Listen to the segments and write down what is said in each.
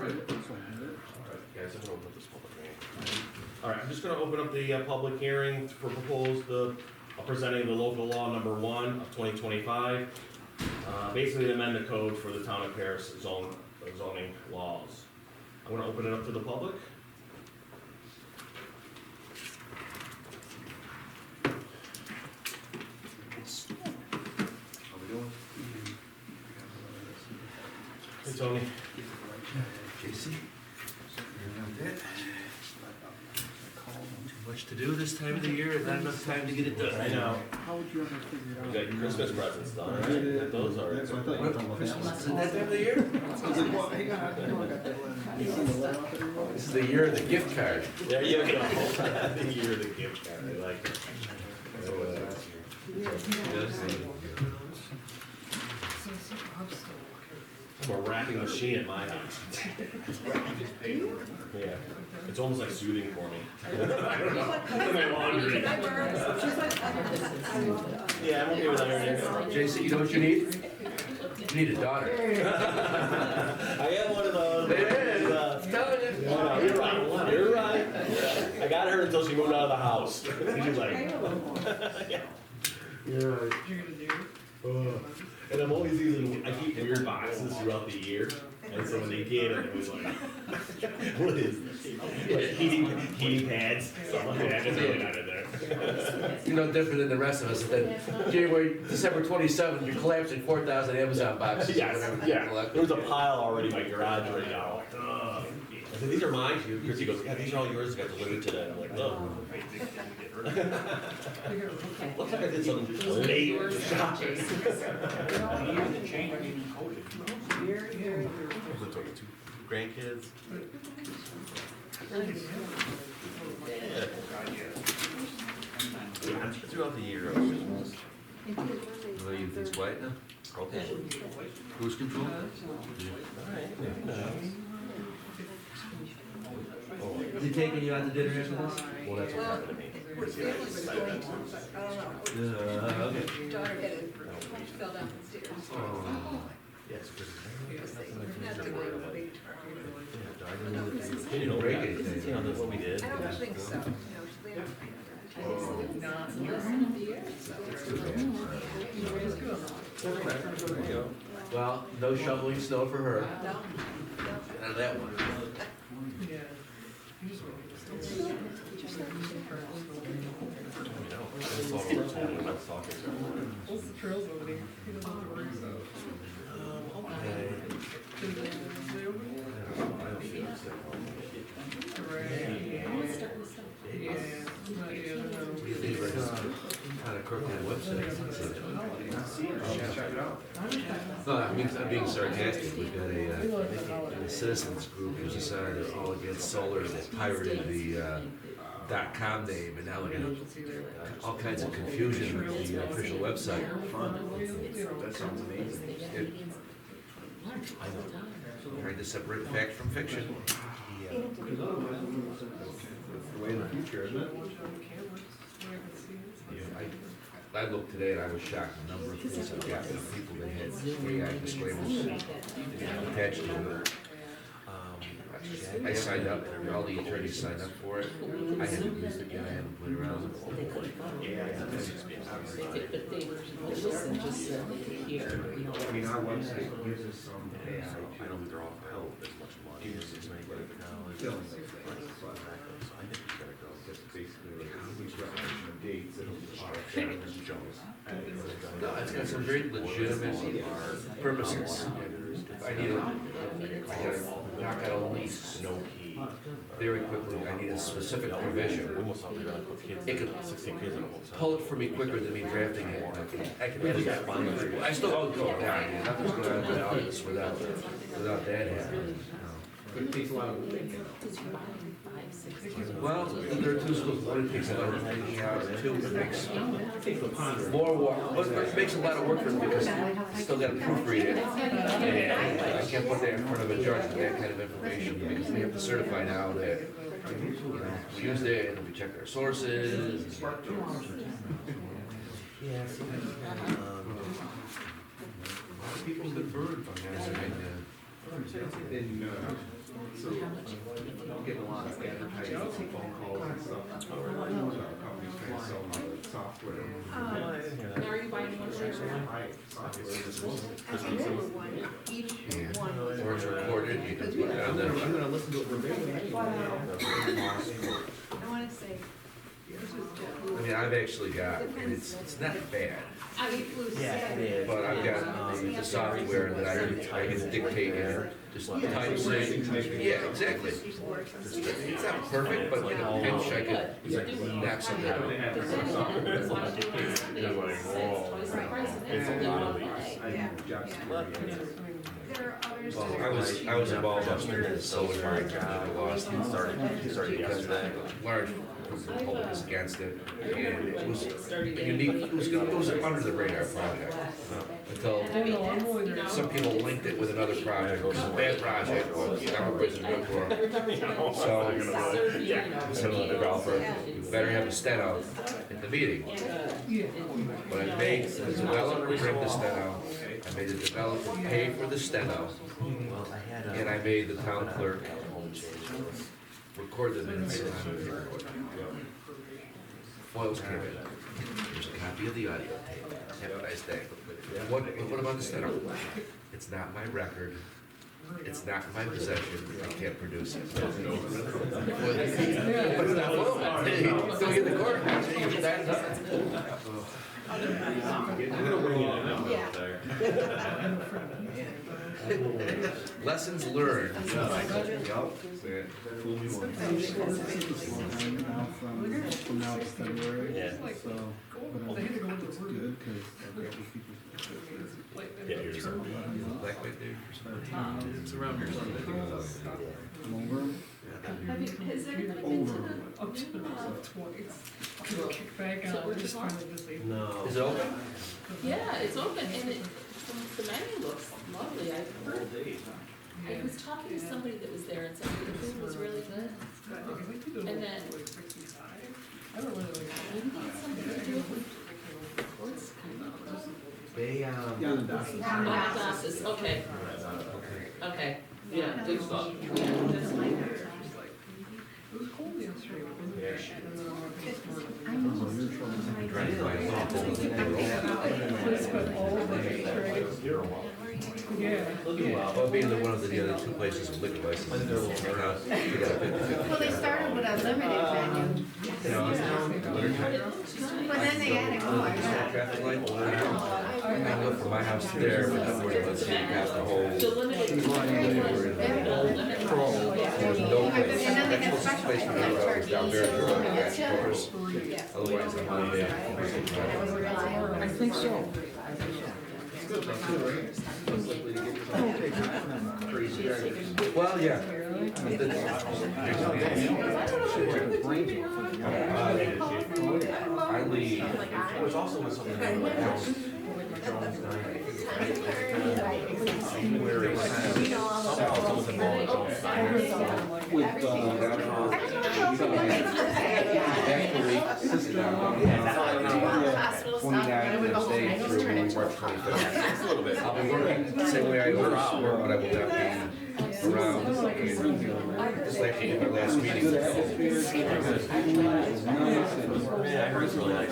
Guys, I'm gonna open up this public hearing. All right, I'm just gonna open up the public hearing for presenting the local law number 1 of 2025. Basically to amend the code for the town of Paris zoning laws. I'm gonna open it up to the public. How we doing? Hey, Tony. JC? Too much to do this time of the year, and not enough time to get it done. I know. How would you ever figure it You out? got your Christmas presents done, right? Got those are. That's what I thought you were talking about. Christmas, isn't that time of the year? I was like, well, hang on, I know I got that letter. You seen the letter off everyone? This is the year of the gift card. There you go. The year of the gift card, I like it. I'm a wrapping machine at my house. Yeah, it's almost like soothing for me. I don't know. My laundry. Yeah, I'm okay with ironing. JC, you know what you need? You need a daughter. I am one of those. Telling you. No, you're right. You're right. I got her until she moved out of the house. She's like, yeah. You're right. And I'm always using, I keep weird boxes throughout the year. And so when they get it, it was like, what is this? Like heating pads, stuff like that. It's really not in there. You're no different than the rest of us. Then December 27th, you're collapsing 4,000 Amazon boxes. Yes, Whatever. yeah. There was a pile already in my garage right now. Like, ugh. I said, these are mine. Chrissy goes, yeah, these are all yours. I got delivered today. I'm like, no. Looks like I did some late shopping. Two grandkids. Yeah. I'm sure throughout the year. Well, you think it's white now? Okay. Cruise control? Is he taking you out to dinner after this? Well, that's what happened to me. Okay. Daughter fell down the stairs. Oh. Yes. Not to go to a big You know, break anything. You know, that's what we did. I don't think so. No, they don't. Well, no shoveling snow for her. No, no. None of that one. What's the trails opening? He doesn't have to worry about. Kind of crooked website. No, I'm being sarcastic. We've got a citizens group who's decided they're all against solar. They pirated the .com name, and now we're gonna all kinds of confusion with the official website. That sounds amazing. Trying to separate fact from fiction. Because otherwise, it's the way in the future, isn't it? I looked today and I was shocked the number of things I've gotten from people that had AI disclaimers attached to it. I signed up, all the attorneys signed up for it. I haven't used it yet, I haven't played around with it. I mean, our website uses some AI I don't think they're all held as much money as it's made right now. filling So things, but I think it's gonna go. just basically, we reference the dates, it'll just. No, it's got some very legitimate purposes. I gotta knock out a lease No key. very quickly. I need a specific We provision. almost thought we were gonna put kids, It could 16 kids in a hotel. pull it for me quicker than me drafting it. I can Yeah, we got fun. I still don't go down. Nothing's going to happen out of this without that happening. But it takes a lot of thinking. Well, there are two schools. One, it takes a lot of thinking out, and two, it makes more work. Well, it makes a lot of work for them because I still got to proofread it. And I can't put that in front of a judge with that kind of information because we have to certify now that, you know, we used it and we checked our sources. Yeah. People get burned on that. In, So, I'm getting a lot of advertising, phone calls and stuff. Companies trying to sell my software. Now are you buying one share? My software is. I think there were one, each one was. Or it's recorded, you can put it on the. I'm gonna listen to it verbatim. I wanna say, this was I mean, I've actually got, and it's not bad, Yeah, it is. but I've got the software that I can dictate and just type things. Yeah, exactly. It's not perfect, but in a pinch, I could knock something out. It's a lot of these. yeah, yeah. There are others that are. I was involved upstairs, so was my job, lost it, Started yesterday. large public was against it, and it was unique, it was an under the radar project. Until some people linked it with another project, it was a bad project, but now everybody's in good for it. So, So the golfer. you better have a steno at the meeting. But I made the developer print the steno, I made the developer pay for the steno, and I made the town clerk record the minutes. Foils came in. Here's a copy of the audio tape. Have a nice day. What about the steno? It's not my record. It's not my possession. I can't produce it. But it's not foil. Don't get the court. You get that. Lessons learned. From now to February. Yeah. So, but They had to go into it's work. good, cause I've got these people. Yeah, here's some. Black white dude. It's around here Come over. Has there been Over. Up to twice. Kick back out, we're just finally busy. No. Is it open? Yeah, it's open and it, the menu looks lovely. I heard, I was talking to somebody that was there and said the food was really good. And then- I don't really like. Maybe it's something to do with what's They, Yeah, that's. glasses, okay. Okay, yeah, good stuff. It was cold yesterday, but it wasn't Yeah. bad. And then Oh, you're I spent all day, yeah. Well, being that one of the other two places with liquor licenses, you got a 50-50. Well, they started with a limited menu, but then they added more. Traffic light, I go from my house to there, but I'm worried about seeing past the whole. The limited. There was no place, And then they that's got the special place for things me, I was down there, of course. Yes. Otherwise, I'm on there. I think so. Well, yeah. I leave. There's also something else. Where someone's involved on fire. Hospital stuff. 29th Thursday through March 25th. A little bit. I'll be working the same way I always work, but I will not be around. Just like you did my last meeting. Yeah, I heard it's really nice.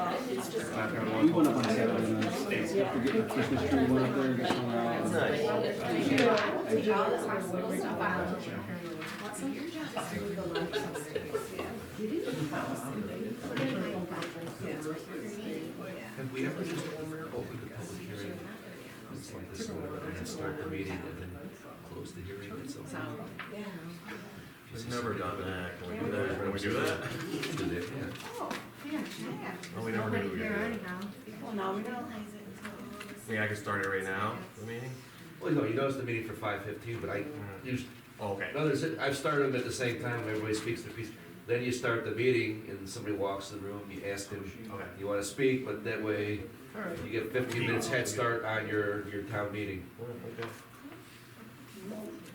We went up on Saturday night. We get the Christmas tree, went up there, got one out. Have we ever just opened the public hearing? It's like this, and then start the meeting and then close the hearing at some point? We've never done that. Can we do that? Can we do that? Do that, yeah. Oh, we never knew we were Here gonna do anyhow. Well, no, we don't. that. Think I can start it right now, the meeting? Well, no, you notice the meeting for 5:15, but I usually, Oh, okay. I've started them at the same time, everybody speaks their piece. Then you start the meeting and somebody walks in the room, you ask them, Okay. you wanna speak, but that way you get 15 minutes head start on your town meeting. Oh, okay.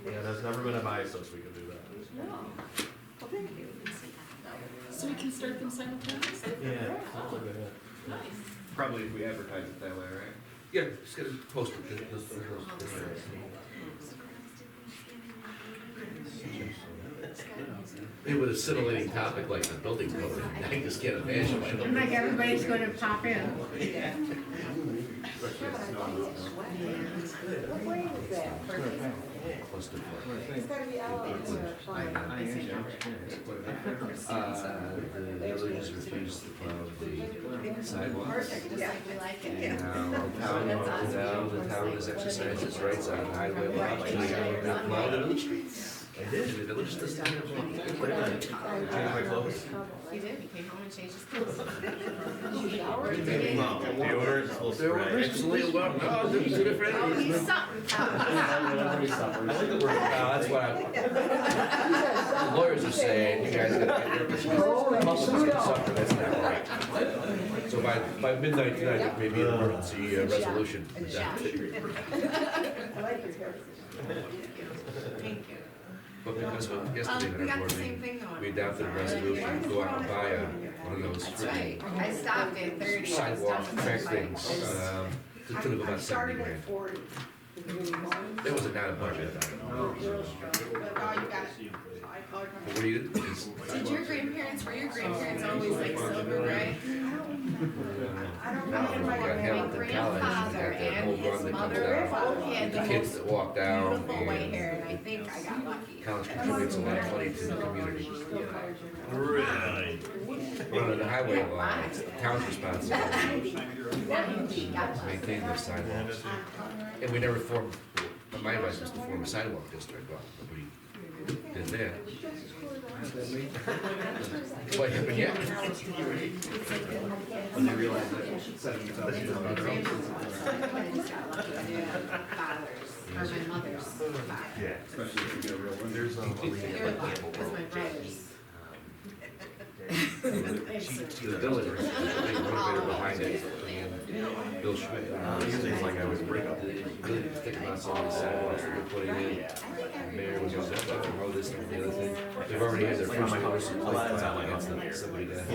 Yeah, there's never been a bias, so we could do that. Well, thank you. So we can start them simultaneously? Yeah. Sounds like that. Nice. Probably if we advertise it that way, right? Yeah, just gotta post it. Maybe with a scintillating topic like the building code, I can just get a imagine. I'm like, everybody's gonna pop in. Close to It's gotta be the village refused to plow the sidewalks. Perfect, just like we like it. And now the town has exercised its rights on highway law by not plow the village streets. I did, the village doesn't have a Change my clothes. He did, he came home and changed his clothes. Well, deodorant is supposed to They were spray. absolutely well, no, this is different. Oh, he's something. I like the word. That's what I, the lawyers are saying, you guys gotta get your muscles can suffer, that's not right. So by midnight tonight, there may be an emergency resolution adopted. Thank you. But because of yesterday We at our got the board same meeting, thing going. we adopted a resolution to go out and buy one of those That's right. freaking I stopped at 30. I was sidewalk done with track my things, to the tune of about 70 grand. That was not a budget. But oh, you got it. But what do you, Did your grandparents, were your grandparents always like silver, right? I don't got Hamilton My College, grandfather and that and whole his run that comes mother down. had The the kids most that walk down beautiful white and hair, and I think I got lucky. college contributes a lot of money to the community. Really? Running the highway law, it's the town's responsibility Got to maintain those sidewalks. And we never formed, my advice was to form a sidewalk district, well, we did that. What happened yet? When they realize that $70,000 Or my mother's father. Yeah. especially if you get a real one. There's They were like, was my brother's. The village was a big motivator behind it, and Bill Schmidt. Usually it's like I always break up. Really thinking about some of the sidewalks that we're putting in. Mayor was also talking about this and the other thing. They've already had their first lawsuit filed against them, somebody that.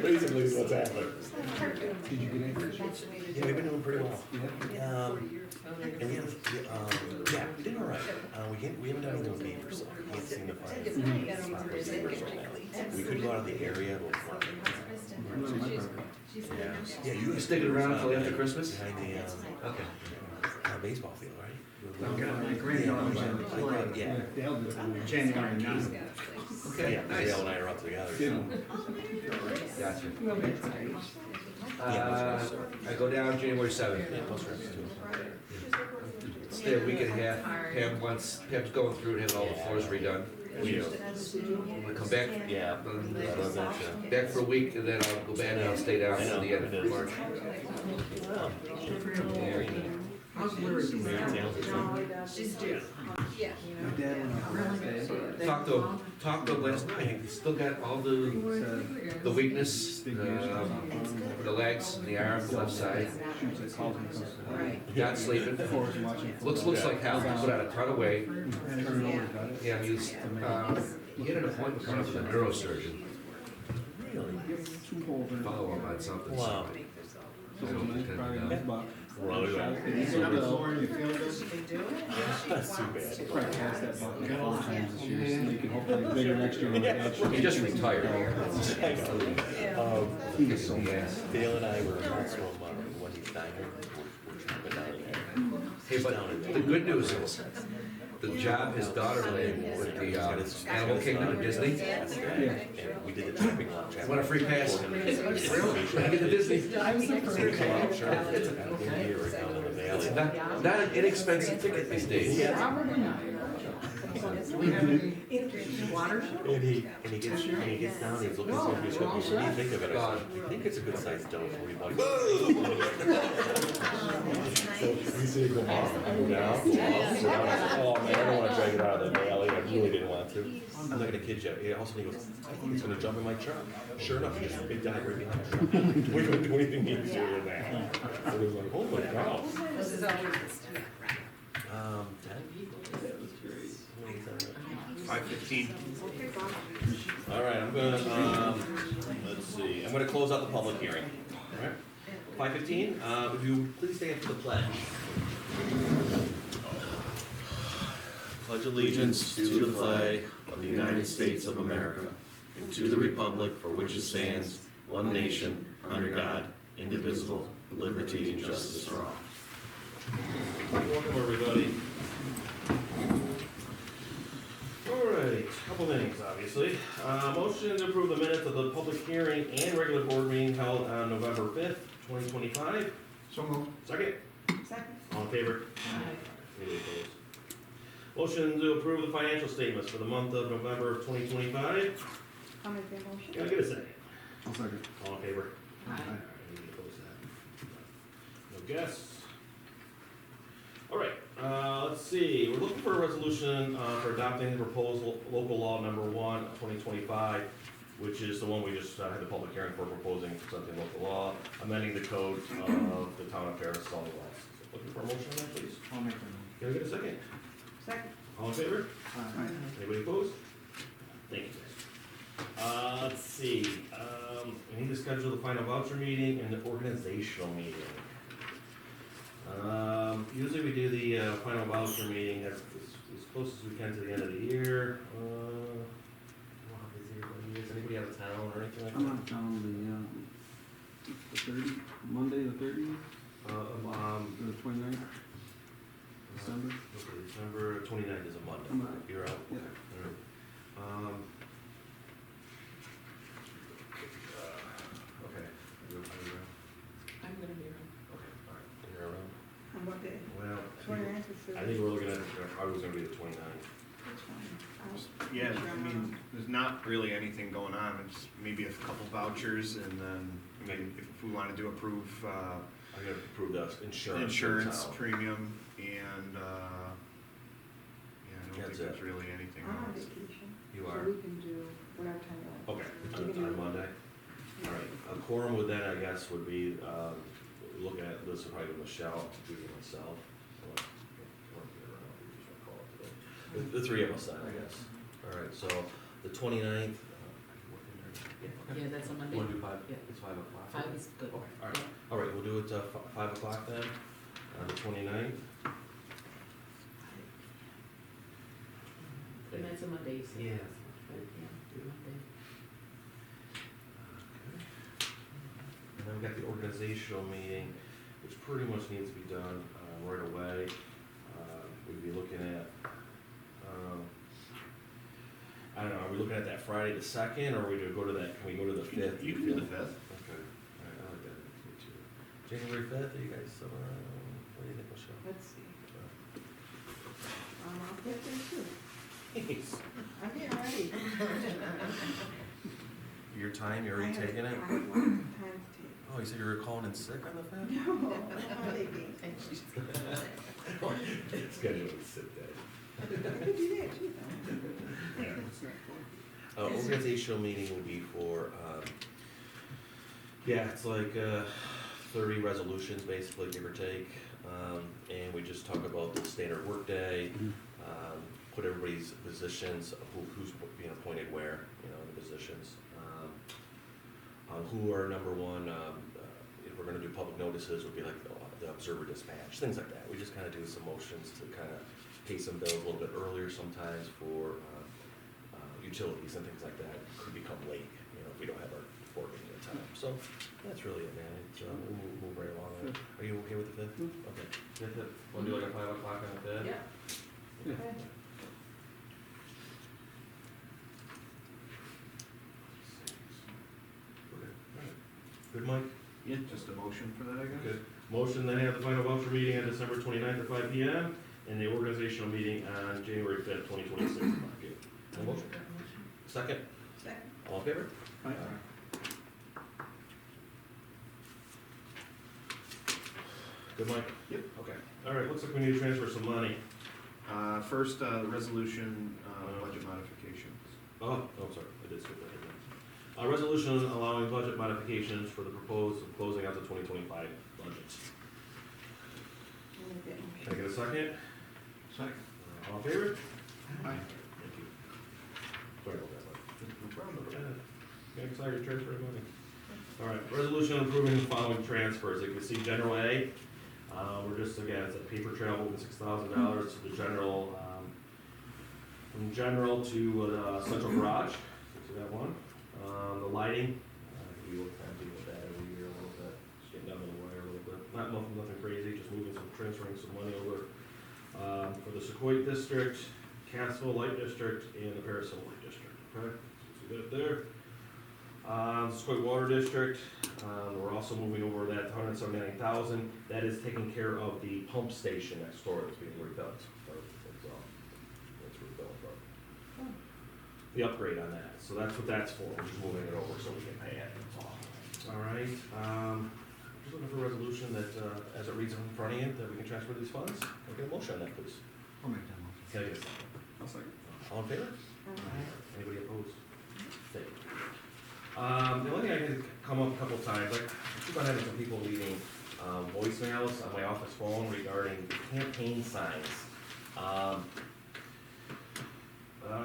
Basically, is what's happening. Did you get any pictures? Yeah, we've been doing pretty well. And we have, yeah, we did all right. We haven't done anything with beavers, so we can't seem to find those beavers right now. We could go out of the area, but we're yeah. Yeah, you You guys sticking around until after Christmas? behind the, Okay. baseball field, right? My granddaughter, Yeah. they'll do it January 9th. Okay, Yeah, nice. Dale and I are up together. Gotcha. I go down January 7th. Yeah, most reps too. Stay a week and a half. Pam's going through and having all the floors redone. We do. We come back. Yeah. Back for a week and then I'll go back and I'll stay down until the end of March. She's due. Yeah. My dad went on Thursday. Talked to him last night. He's still got all the weakness, the legs, and the arm, the left side. Shoots at calls and comes to Not sleeping. Forwards watching. Looks like hell. He put on a ton of weight. Turn it over, got it. Yeah, he had an appointment coming up with a neurosurgeon. Really? Two holes in it. Follow up on something. Wow. So it's nice, probably on his butt. Really? It's a bill. They do it? That's too bad. Probably passed that button a couple of times this year, so you can hopefully get bigger next year. He just retired. So Yes. Dale and I were also when he's dying, we're trapping down there. Hey, but the good news is, the job his daughter landed with the Animal Kingdom in Disney. That's right. And we did the trapping launch. What a free pass. When I get to Disney. Sure. It's about a year right down in the valley. It's not an inexpensive ticket these days. Water? And he gets down, he's looking so he's what do you think of it? I said, I think it's a good sized dome for everybody. So we see it go off, I go down, so I said, oh man, I don't wanna drag it out of the valley, I really didn't want to. I'm not gonna kid you, and all of a sudden he goes, I think he's gonna jump in my truck. Sure enough, he just big dive right behind the truck. We couldn't do anything easier than that. So it was like, oh my god. 10? 5:15. All right, I'm gonna, let's see, I'm gonna close out the public hearing. All right, 5:15, if you please stand for the pledge. Pledge allegiance to the flag of the United States of America and to the republic for which it stands, one nation, under God, indivisible, with liberty and justice for all. Welcome, everybody. All right, couple things, obviously. Motion to approve the minutes of the public hearing and regular board meeting held on November 5th, 2025. So moved. Second, Second. all in favor? Any opposed? Motion to approve the financial statements for the month of November of 2025. I'll make that motion. Can I get a second? I'll second. All in favor? Aye. Any opposed to that? No guests? All right, let's see, we're looking for a resolution, for adopting the proposal, local law number 1 of 2025, which is the one we just had the public hearing for, proposing something local law, amending the code of the town of Paris, solid lots. Looking for a motion on that, please? I'll make that. Can I get a second? Second. All in favor? Aye. Anybody opposed? Thank you, guys. Let's see, we need to schedule the final voucher meeting and the organizational meeting. Usually we do the, final voucher meeting as close as we can to the end of the year. How busy everybody is. Anybody out of town or anything like that? I'm out of town the 30, Monday the 30th, or the 29th, December. Okay, December 29th is a Monday. I'm out. You're out? Yeah. All right. Okay. Are you around? I'm gonna be around. Okay, all right. You're around? On what day? Well, 29th is I think we're looking at, probably was gonna be the 29th. Yeah, I mean, there's not really anything going on, it's maybe a couple vouchers, and then, I mean, if we wanted to approve, I gotta approve the insurance. for the insurance town. premium, and, yeah, I don't think That's there's it. really anything I'm on else. vacation. You So are? we can do whatever time you want. Okay, We can do on it. Monday? All right, a quorum with that, I guess, would be, looking at this, would probably be Michelle, do myself. The three of us then, I guess. All right, so the 29th. Yeah, that's a Monday. Want to do 5? Yeah. It's 5 o'clock. 5 is good. Okay, all right. All right, we'll do it 5 o'clock then, on the 29th. And that's a Monday, you said? Yeah. Yeah, Monday. And then we got the organizational meeting, which pretty much needs to be done right away. We'd be looking at, I don't know, are we looking at that Friday the 2nd, or we do go to that, can we go to the 5th? You can do the 5th. Okay, all right, I like that, me too. January 5th, are you guys, what do you think, Michelle? Let's see. I'll get there too. Jeez. I'm getting ready. Your time, you're I already have- taking it? I have a lot of time to take. Oh, you said you were calling in sick on the 5th? No, I'm not taking. Schedule a sick day. I could do that too, though. Organizational meeting will be for, yeah, it's like 30 resolutions basically, give or take. And we just talk about the standard workday, put everybody's positions, who's being appointed where, you know, the positions. Who are number one, if we're gonna do public notices, would be like the observer dispatch, things like that. We just kinda do some motions to kinda pay some bills a little bit earlier sometimes for utilities and things like that. Could become late, you know, if we don't have our board meeting in time. So that's really it, man. It's, we'll move right along. Are you okay with the 5th? Okay. Yeah, wanna do like a 5 o'clock on the 5th? Yeah. Okay. Good, Mike? Yeah, just a motion for that, I guess? Good. Motion then have the final voucher meeting on December 29th at 5 PM, and the organizational meeting on January 5th, 2026 at 5 PM. No motion? Second? Second. All in favor? Aye. Good, Mike? Yep. Okay. All right, looks like we need to transfer some money. First, the resolution, budget modifications. Oh, sorry, I did skip that again. A resolution allowing budget modifications for the proposed closing out the 2025 budget. I'll make that motion. Can I get a second? Second. All in favor? Aye. Thank you. Sorry about that, Mike. Get excited, transfer of money. All right, resolution approving the following transfers. You can see general A, we're just, again, it's a paper trail moving $6,000 to the general, from general to, central garage, so that one. The lighting, we will kind of deal with that every year a little bit, just getting down to the wire a little bit. Nothing crazy, just moving some, transferring some money over, for the Sequoia District, Cassville Light District, and the Paris Hill Light District, okay? So we got it there. Sequoia Water District, we're also moving over that $179,000. That is taking care of the pump station next door that's being rebuilt. That's rebuilt, but the upgrade on that. So that's what that's for. We're just moving it over so we can pay it. That's all. All right. Just looking for a resolution that, as it reads in front of you, that we can transfer these funds. Can I get a motion on that, please? I'll make that motion. Can I get a second? I'll second. All in favor? Anybody opposed? Thank you. The only thing I had come up a couple times, like, I keep on having some people leaving voicemails on my office phone regarding campaign signs.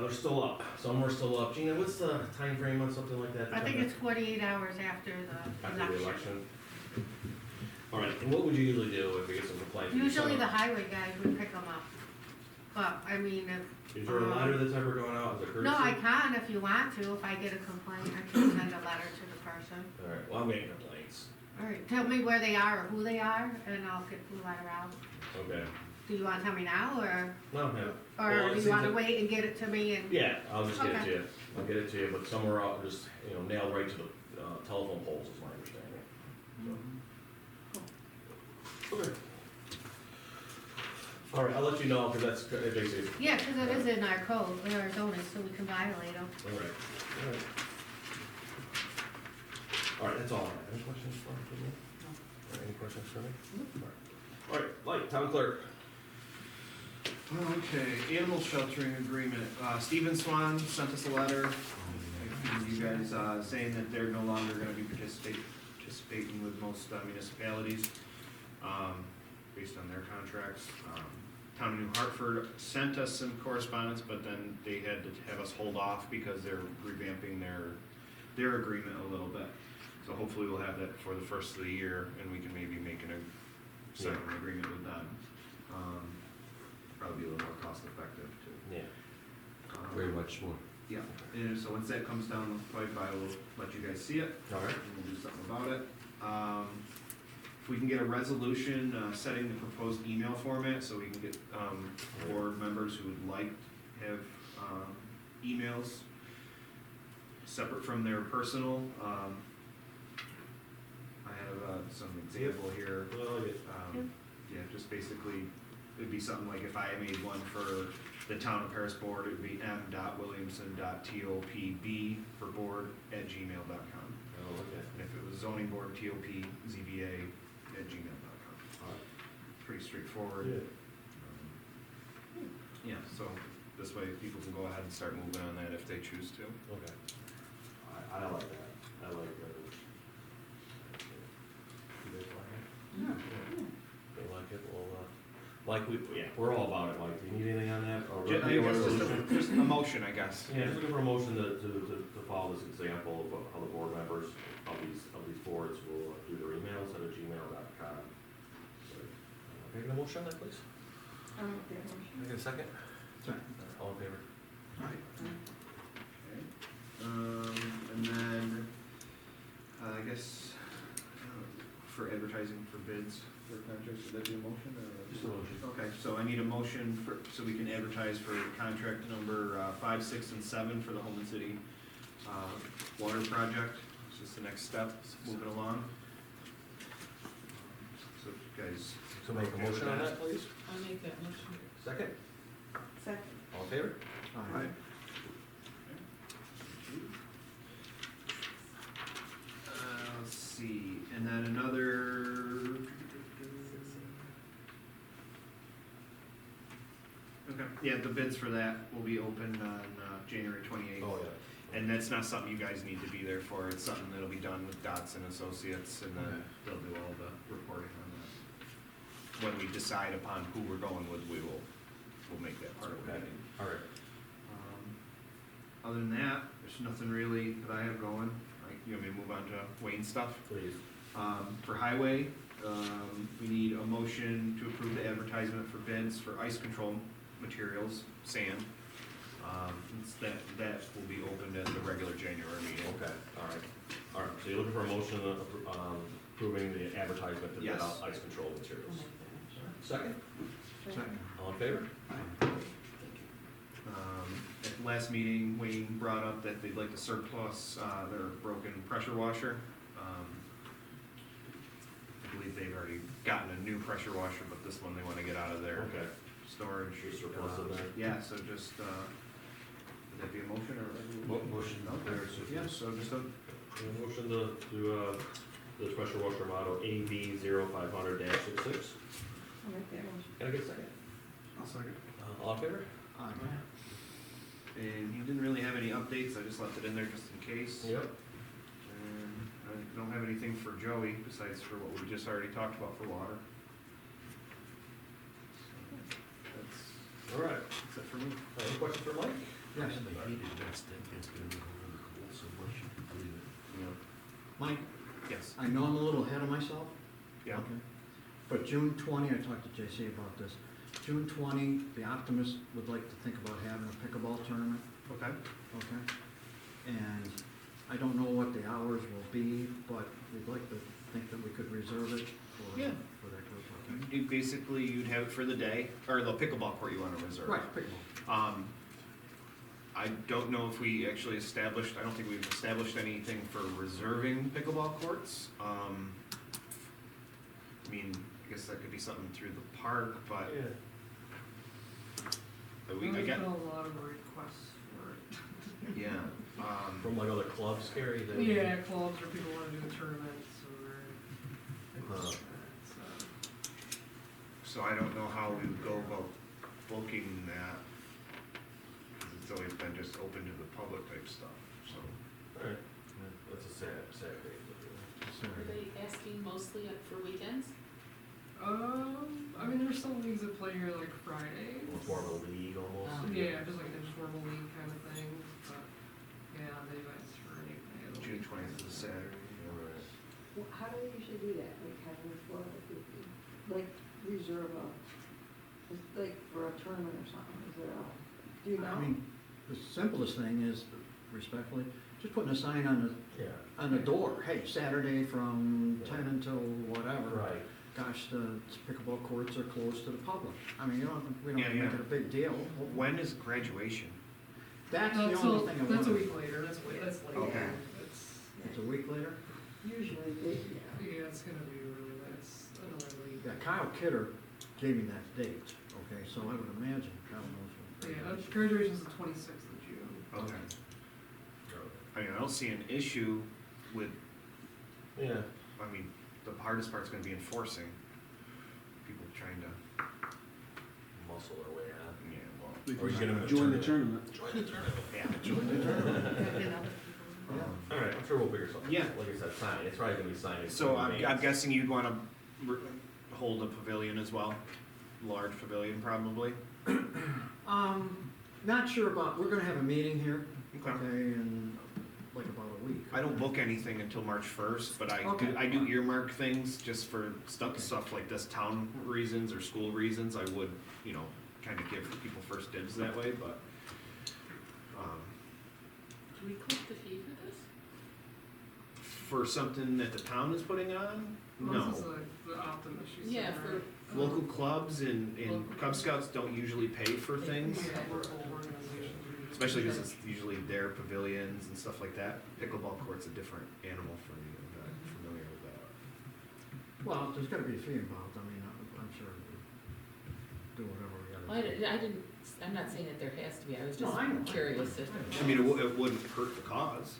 They're still up. Some are still up. Gina, what's the time frame on something like that? I think it's 48 hours after the After the election. election. All right, and what would you usually do if we get some complaints? Usually the highway guys would pick them up. But, I mean, if. Is there a letter that's ever going out as a courtesy? No, I can if you want to. If I get a complaint, I can send a letter to the person. All right, well, I'm getting complaints. All right, tell me where they are or who they are, and I'll get the letter out. Okay. Do you want to tell me now, or No, no. Well, or it do you seems want to that- wait and get it to me? And Yeah, I'll just get it Okay. to you. I'll get it to you, but somewhere out, just, you know, nailed right to the telephone poles is my understanding. So. Okay. All right, I'll let you know, because that's basically, Yeah, because it is in our code, in our zoning, so we can violate them. all right. All right. All right, that's all I have. Any questions for me? No. Any questions for me? All right, Light, town clerk. Okay, animal sheltering agreement. Stephen Swan sent us a letter, you guys, saying that they're no longer gonna be participating with most municipalities, based on their contracts. Town of New Hartford sent us some correspondence, but then they had to have us hold off because they're revamping their agreement a little bit. So hopefully we'll have that for the first of the year, and we can maybe make sign an agreement with them. Probably be a little more cost effective too. Yeah. Very much more. Yeah, and so once that comes down the pipe, I will let you guys see it, All right. and we'll do something about it. If we can get a resolution, setting the proposed email format, so we can get, board members who would like to have, emails separate from their personal, I have, some example here. Well, Yeah, just basically, it'd be something like if I made one for the town of Paris board, it'd be m.williamson.topb for board@gmail.com. Oh, okay. And if it was zoning board, topzba@gmail.com. All right. Pretty straightforward. Yeah. Yeah, so this way people can go ahead and start moving on that if they choose to. Okay. I like that. I like that. You guys like it? Yeah. They like it, well, Mike, we're all about it, Mike. Do you need anything on that? Or I guess resolution? just a motion, I guess. Yeah, just looking for a motion to follow this example of how the board members of these boards will do their emails at gmail.com. So, can I get a motion on that, please? Can I get a second? Second. All in favor? Okay. And then, I guess, for advertising for bids for contracts, should that be a motion or? Just a motion. Okay, so I need a motion for, so we can advertise for contract number 5, 6, and 7 for the Holman City water project. It's just the next step, moving along. So if you guys. So make a motion on that, please? I'll make that motion. Second? Second. All in favor? Alright. Let's see, and then another. Okay, yeah, the bids for that will be open on January 28th. Oh, yeah. And that's not something you guys need to be there for, it's something that'll be done with Dotson Associates, and then they'll do all the reporting on that. When we decide upon who we're going with, we'll make that part of the Okay. meeting. All right. Other than that, there's nothing really that I have going. Like, you want me to move on to Wayne stuff? Please. For highway, we need a motion to approve the advertisement for bids for ice control materials, sand. That will be opened at the regular January meeting. Okay, all right, so you're looking for a motion approving the advertisement to bid Yes. out ice control materials. Second? Second. All in favor? At the last meeting, Wayne brought up that they'd like to surplus their broken pressure washer. I believe they've already gotten a new pressure washer, but this one they wanna get out of their Okay. storage. Just surplus it there. Yeah, so just, would that be a motion or? Motion. Yeah, so just a, Motion to do the pressure washer model AV 0500-66. I'll make that motion. Can I get a second? I'll second. All in favor? and he didn't really have any updates, I just left it in there just in case. Yep. And I don't have anything for Joey besides for what we just already talked about for water. So that's, All right. that's it for me. Any questions for Mike? Yes. Yeah. Mike, Yes. I know I'm a little ahead of myself. Yeah. Okay. But June 20, I talked to JC about this. June 20, the Optimist would like to think about having a pickleball tournament, Okay. okay? And I don't know what the hours will be, but we'd like to think that we could reserve it for, Yeah. for that group, okay? Basically, you'd have it for the day, or the pickleball court you wanna reserve. Right, pickleball. I don't know if we actually established, I don't think we've established anything for reserving pickleball courts. I mean, I guess that could be something through the park, but I There's got, been a lot of requests for it. yeah, From like other clubs, Gary? that- Yeah, clubs or people wanna do tournaments or. Uh-huh. so I don't know how we would go about booking that. 'Cause it's always been just open to the public type stuff, so. All right. That's a sad day. Are they asking mostly for weekends? I mean, there's some leagues that play here like Fridays. More of a league almost. Yeah, just like an informal league kind of thing, but, yeah, they've asked for anything. June 20th is a Saturday. All right. Well, how do they usually do that, like having a floor, like reserve a, like for a tournament or something, is there a, do you know? I mean, the simplest thing is, respectfully, just putting a sign Yeah. on the door, hey, Saturday from 10 until whatever. Right. Gosh, the pickleball courts are closed to the public. I mean, we don't Yeah, make yeah. it a big deal. When is graduation? That's the That's only thing I that's a wanted. week later, that's later. Okay. It's, It's a week later? Usually they, yeah. yeah, it's gonna be really, that's another week. Yeah, Kyle Kidder gave me that date, okay, so I would imagine Kyle knows what. Yeah, graduation's the 26th of June. Okay. I mean, I don't see an issue with, Yeah. I mean, the hardest part's gonna be enforcing. People trying to, Muscle their way out. yeah, well, Or you get them in a Join the tournament. tournament. yeah. All right, I'm sure we'll figure something. Yeah. Like I said, sign, it's probably gonna be signed. So I'm guessing you'd wanna hold a pavilion as well? Large pavilion probably? Not sure about, we're gonna have a meeting here, Okay. okay, in like about a week. I don't book anything until March 1st, but Okay. I do earmark things just for stuff like this, town reasons or school reasons. I would, kinda give people first dibs that way, but, Do we collect the fee for this? for something that the town is putting on, Well, this is no. like the Optimist, she said, Yeah, right? for, Local clubs and Cub Scouts don't usually pay for things, Yeah, local organizations. especially because it's usually their pavilions and stuff like that. Pickleball court's a different animal for me, I'm not familiar with that. Well, there's gotta be a fee involved, I mean, I'm sure we'll do whatever we gotta do. I'm not saying that there has to be, I was No, just I know. curious if. I mean, it wouldn't hurt the cause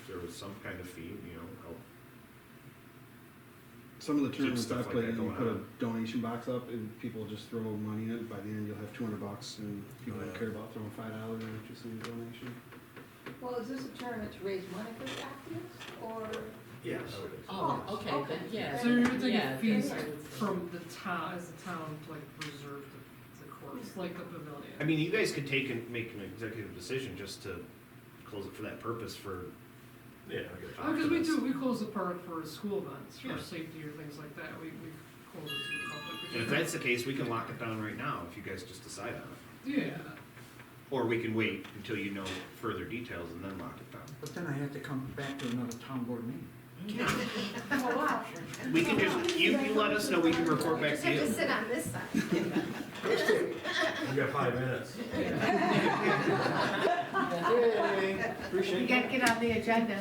if there was some kind of fee, help. Some of the tournaments Stuff I've like played, that you going put a on. donation box up and people just throw money in it. By the end, you'll have $200 and people don't care about throwing $5 in, just in a donation. Well, is this a tournament to raise money for the Optimist, or? Yes. Oh, okay, Okay. then, yeah. So you're taking yeah, fees then I would- from the town, as the town like reserve the courts, like the pavilion. I mean, you guys could make an executive decision just to close it for that purpose for. Yeah, I get you. Oh, because we close the park for school events, Yeah. for safety or things like that, we close it to the public. And if that's the case, we can lock it down right now if you guys just decide on it. Yeah, Or we can wait until you know further details and then lock it down. But then I have to come back to another town board meeting. We can just, you let us know, we can report back Just to have to you. sit on this side. You got 5 minutes. Appreciate You gotta get on the agenda.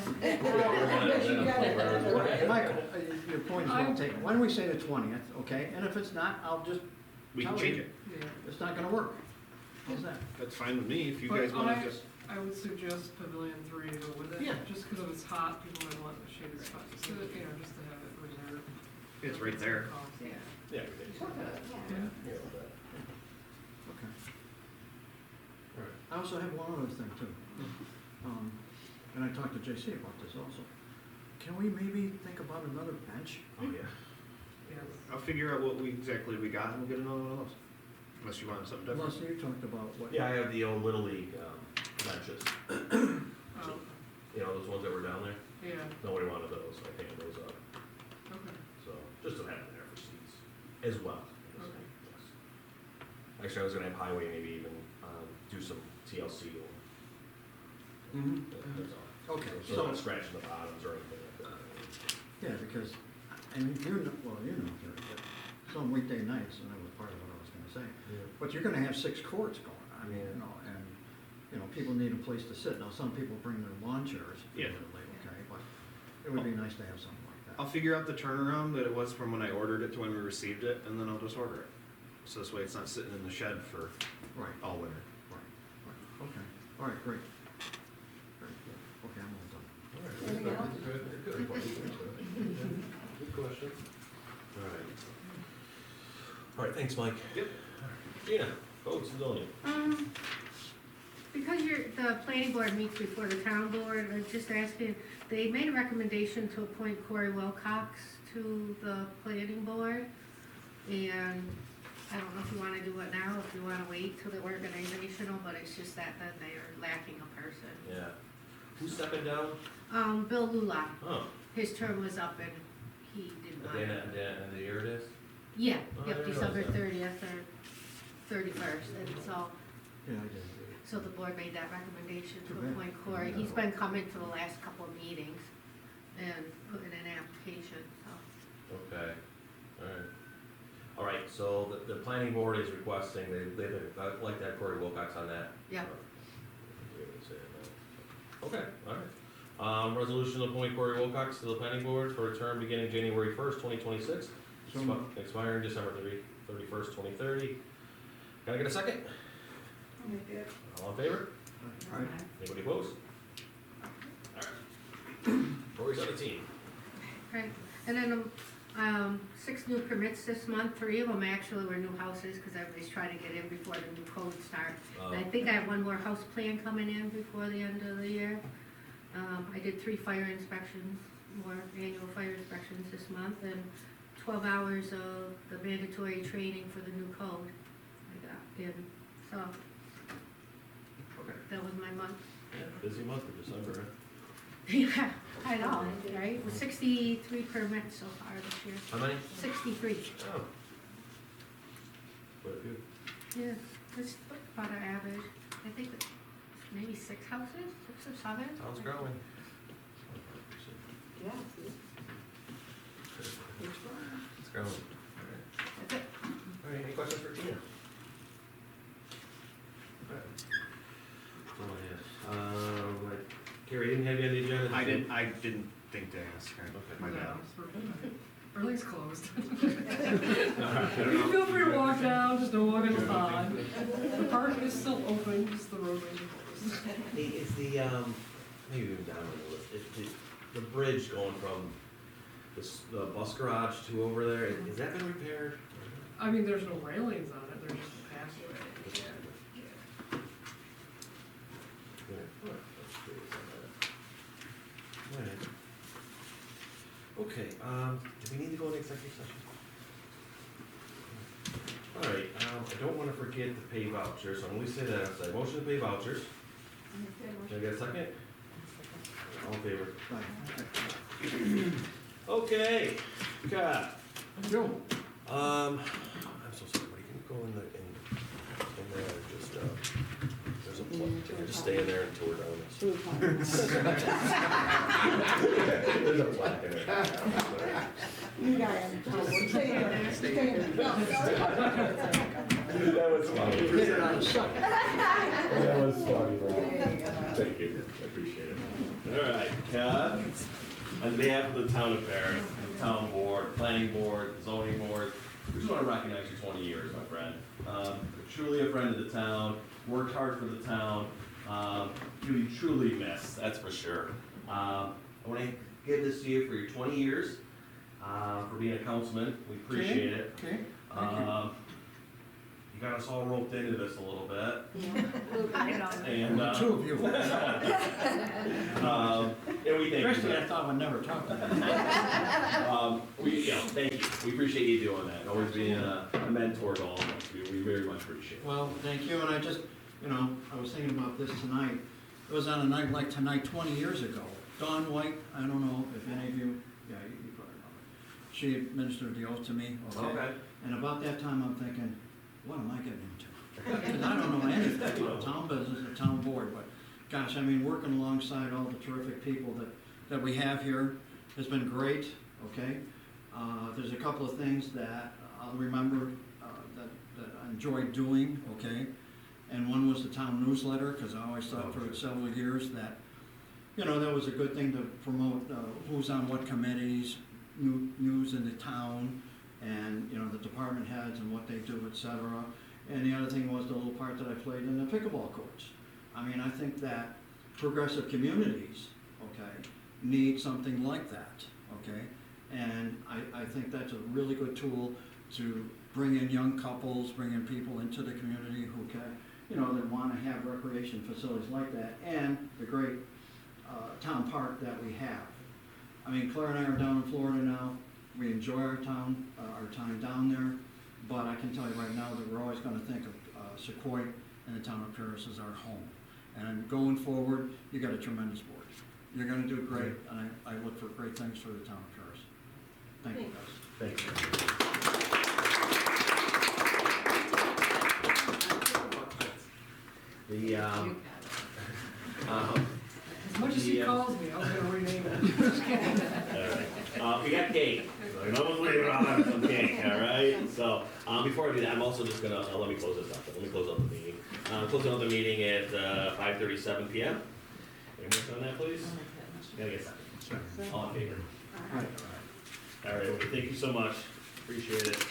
Michael, your point is well taken. Why don't we say the 20th, okay? And if it's not, I'll just We can tell change you it. yeah. it's not gonna work. How's that? That's fine with me if you But guys wanna just. I would suggest Pavilion 3 to go with it. Yeah. Just because if it's hot, people might want a shaded spot to sit, just to have it reserved. It's right there. Yeah. Yeah, we did. Yeah. Okay. I also have one other thing too. And I talked to JC about this also. Can we maybe think about another bench? Oh, yeah. Yes. I'll figure out what we got and we'll get another one of those. Unless you want something different. Leslie, you talked about what? Yeah, I have the old Little League benches. You know, those ones that were down there? Yeah, Nobody wanted those, so I painted those up. okay. So, just to have them there for seats as well. Okay. Yes. Actually, I was gonna have Highway maybe even do some TLC or. Mhm. That's all. Okay, So so, not scratching the bottoms or anything like that. yeah, because, I mean, you know, well, you know, that some weekday nights, and that was part of what I was gonna say, but you're gonna have 6 courts going, I mean, you know, and, you know, people need a place to sit. Now, some people bring their lawn chairs, Yeah. okay, but it would be nice to have something like that. I'll figure out the turnaround that it was from when I ordered it to when we received it, and then I'll just order it. So this way it's not sitting in the shed for Right, all winter. right, okay, all right, great. Very good. Okay, I'm all done. Anything else? Good question. All right. All right, thanks, Mike. Yep. Gina, votes and zoning. Because the planning board meets before the town board, I was just asking, they made a recommendation to appoint Corey Wilcox to the planning board. And I don't know if you wanna do it now, if you wanna wait till the organizational, but it's just that they are lacking a person. Yeah. Who's stepping down? Bill Lula, Oh, his term was up and he didn't at want the it. end of the year it is? Yeah, Oh, I yep, didn't December realize that. 30th or 31st, and so, Yeah, I did. so the board made that recommendation to Too bad. appoint Corey. He's been coming to the last couple of meetings and putting in an application, so. Okay, all right. All right, so the planning board is requesting, they'd like to have Corey Wilcox on that. Yeah. Okay, all right. Resolution to appoint Corey Wilcox to the planning board for a term beginning January 1st, 2026, So moved. expiring December 31st, 2030. Can I get a second? I'll make it. All in favor? All right. Anybody opposed? All right. Corey's on the team. Right, and then, 6 new permits this month, 3 of them actually were new houses, cause everybody's trying to get in before the new code starts. And I think I have 1 more house plan coming in before the end of the year. I did 3 fire inspections, more annual fire inspections this month, and 12 hours of the mandatory training for the new code I got in, so Okay. that was my month. Yeah, busy month of December, huh? Yeah, I know, right, with 63 permits so far this year, How many? 63. Oh. Quite a few. Yeah, it's about an average, I think it's maybe 6 houses, 6 or 7. Town's growing. Yeah, see? It's growing. All right. That's it. All right, any questions for Tina? All right. That's all I have. Like, Carrie, didn't have you on the agenda? I didn't think to ask. My bad. Early's closed. Alright. Feel free to walk down, just don't walk in the pond. The park is still open, just the roadways are closed. Is the, maybe even down on the list, the bridge going from the bus garage to over there, has that been repaired? I mean, there's no railings on it, there's just a passageway. Yeah. Yeah. Alright, that's curious on that. Alright. Okay, do we need to go into executive session? Alright, I don't wanna forget to pay vouchers, so when we say that, I say motion to pay vouchers. Can I get a second? All in favor? Right. Okay, God. Joe? I'm so sorry, buddy, can you go in there, just, there's a plug, can you just stay in there until we're done with this? There's a plug in there. You guys, stay in there, stay in there. That was funny. Hit it on the sucker. That was funny, bro. Thank you, I appreciate it. All right, Kat, on behalf of the town of Paris, the town board, planning board, zoning board, we just want to recognize you 20 years, my friend. Truly a friend of the town, worked hard for the town, you'll be truly missed, that's for sure. I want to give this to you for your 20 years, for being a councilman, we appreciate it. Okay, thank you. You got us all roped into this a little bit. And, The two of you. and we thank you. Especially I thought we'd never talk to you. Thank you. We appreciate you doing that, and always being a mentor to all of us. We very much appreciate it. Well, thank you, and I just, I was thinking about this tonight. It was on a night like tonight, 20 years ago. Dawn White, I don't know if any of you, yeah, you probably know her. She administered the oath to me, okay? And about that time, I'm thinking, what am I getting into? Because I don't know anything about town business or town board, but gosh, I mean, working alongside all the terrific people that we have here has been great, okay? There's a couple of things that I'll remember that I enjoyed doing, okay? And one was the town newsletter, because I always thought for several years that, that was a good thing to promote who's on what committees, news in the town, and, the department heads and what they do, et cetera. And the other thing was the little part that I played in the pickleball courts. I mean, I think that progressive communities, okay, need something like that, okay? And I think that's a really good tool to bring in young couples, bring in people into the community who can, that want to have recreation facilities like that, and the great town park that we have. I mean, Claire and I are down in Florida now. We enjoy our time down there, but I can tell you right now that we're always going to think of Sequoia and the town of Paris as our home. And going forward, you got a tremendous board. You're going to do great, and I look for great things for the town of Paris. Thank you, guys. Thanks. As much as he calls me, I'm gonna rename it. All right. We got cake. So no one's waiting around for some cake, all right? So, before I do that, I'm also just gonna, let me close this up. Let me close out the meeting. Closing out the meeting at 5:37 p.m. Anyone on that, please? Gotta get second. All in favor? All right. Thank you so much. Appreciate it.